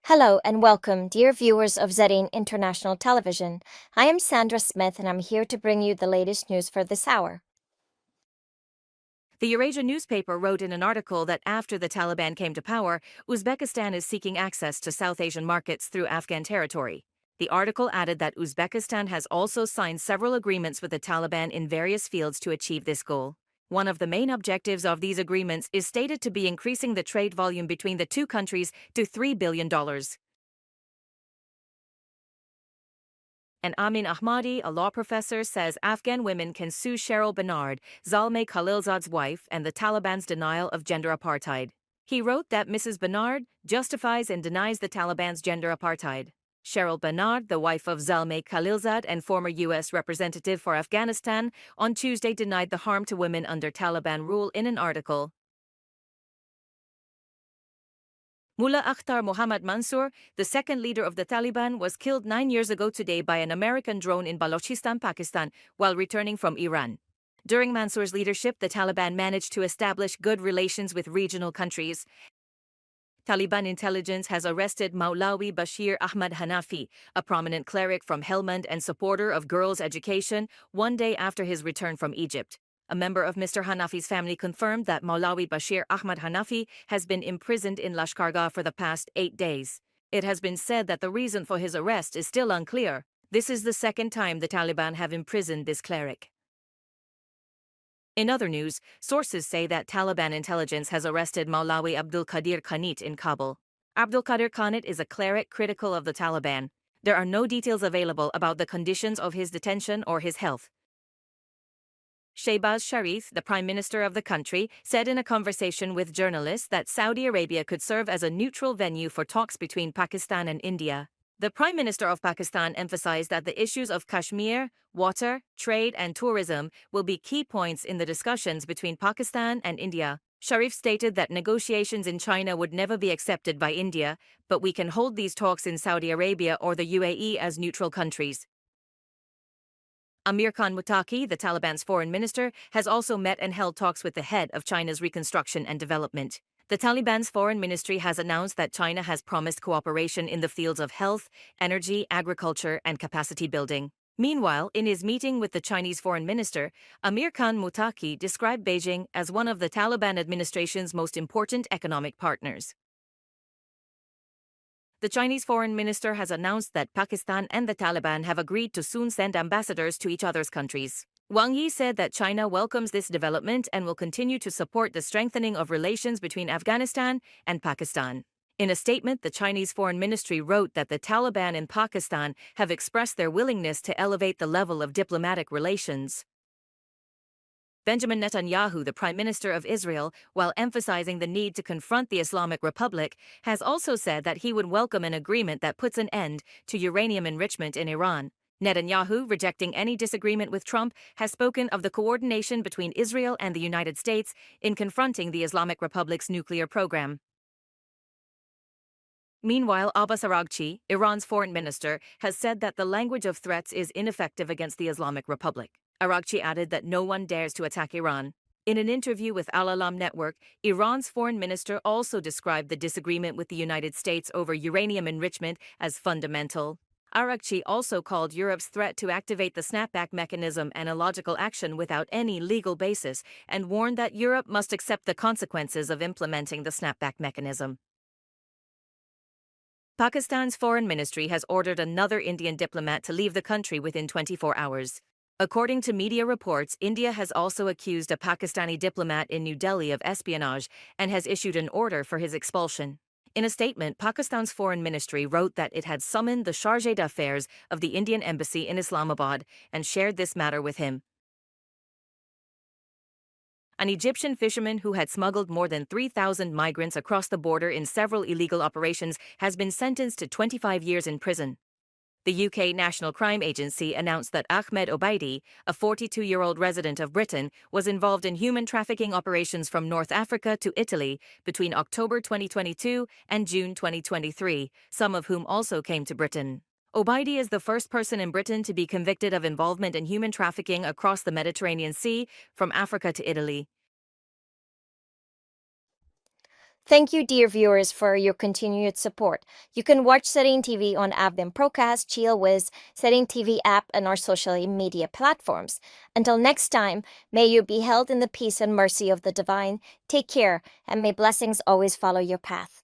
Hello and welcome, dear viewers of Zarin International Television. I am Sandra Smith and I'm here to bring you the latest news for this hour. The Eurasia newspaper wrote in an article that after the Taliban came to power, Uzbekistan is seeking access to South Asian markets through Afghan territory. The article added that Uzbekistan has also signed several agreements with the Taliban in various fields to achieve this goal. One of the main objectives of these agreements is stated to be increasing the trade volume between the two countries to $3 billion. And Amin Ahmadi, a law professor, says Afghan women can sue Cheryl Bernard, Zalmay Khalilzad's wife, and the Taliban's denial of gender apartheid. He wrote that Mrs. Bernard justifies and denies the Taliban's gender apartheid. Cheryl Bernard, the wife of Zalmay Khalilzad and former U.S. representative for Afghanistan, on Tuesday denied the harm to women under Taliban rule in an article. Mullah Akhtar Mohammad Mansour, the second leader of the Taliban, was killed 9 years ago today by an American drone in Balochistan, Pakistan, while returning from Iran. During Mansour's leadership, the Taliban managed to establish good relations with regional countries. Taliban intelligence has arrested Maulawi Bashir Ahmad Hanafi, a prominent cleric from Helmand and supporter of girls' education, one day after his return from Egypt. A member of Mr. Hanafi's family confirmed that Maulawi Bashir Ahmad Hanafi has been imprisoned in Lashkargah for the past 8 days. It has been said that the reason for his arrest is still unclear. This is the second time the Taliban have imprisoned this cleric. In other news, sources say that Taliban intelligence has arrested Maulawi Abdul Qadir Khanit in Kabul. Abdul Qadir Khanit is a cleric critical of the Taliban. There are no details available about the conditions of his detention or his health. Shehbaz Sharif, the Prime Minister of the country, said in a conversation with journalists that Saudi Arabia could serve as a neutral venue for talks between Pakistan and India. The Prime Minister of Pakistan emphasized that the issues of Kashmir, water, trade, and tourism will be key points in the discussions between Pakistan and India. Sharif stated that negotiations in China would never be accepted by India, but we can hold these talks in Saudi Arabia or the UAE as neutral countries. Amir Khan Muttaqi, the Taliban's foreign minister, has also met and held talks with the head of China's reconstruction and development. The Taliban's foreign ministry has announced that China has promised cooperation in the fields of health, energy, agriculture, and capacity building. Meanwhile, in his meeting with the Chinese foreign minister, Amir Khan Muttaqi described Beijing as one of the Taliban administration's most important economic partners. The Chinese foreign minister has announced that Pakistan and the Taliban have agreed to soon send ambassadors to each other's countries. Wang Yi said that China welcomes this development and will continue to support the strengthening of relations between Afghanistan and Pakistan. In a statement, the Chinese Foreign Ministry wrote that the Taliban in Pakistan have expressed their willingness to elevate the level of diplomatic relations. Benjamin Netanyahu, the Prime Minister of Israel, while emphasizing the need to confront the Islamic Republic, has also said that he would welcome an agreement that puts an end to uranium enrichment in Iran. Netanyahu, rejecting any disagreement with Trump, has spoken of the coordination between Israel and the United States in confronting the Islamic Republic's nuclear program. Meanwhile, Abbas Araghchi, Iran's foreign minister, has said that the language of threats is ineffective against the Islamic Republic. Araghchi added that no one dares to attack Iran. In an interview with Al Alam Network, Iran's foreign minister also described the disagreement with the United States over uranium enrichment as fundamental. Araghchi also called Europe's threat to activate the snapback mechanism an illogical action without any legal basis and warned that Europe must accept the consequences of implementing the snapback mechanism. Pakistan's foreign ministry has ordered another Indian diplomat to leave the country within 24 hours. According to media reports, India has also accused a Pakistani diplomat in New Delhi of espionage and has issued an order for his expulsion. In a statement, Pakistan's foreign ministry wrote that it had summoned the chargé d'affaires of the Indian embassy in Islamabad and shared this matter with him. An Egyptian fisherman who had smuggled more than 3,000 migrants across the border in several illegal operations has been sentenced to 25 years in prison. The UK National Crime Agency announced that Ahmed Obaidi, a 42-year-old resident of Britain, was involved in human trafficking operations from North Africa to Italy between October 2022 and June 2023, some of whom also came to Britain. Obaidi is the first person in Britain to be convicted of involvement in human trafficking across the Mediterranean Sea from Africa to Italy. Thank you, dear viewers, for your continued support. You can watch Zarin TV on Avdim Procast, Jlwiz, Zarin TV app, and our social media platforms. Until next time, may you be held in the peace and mercy of the divine. Take care, and may blessings always follow your path.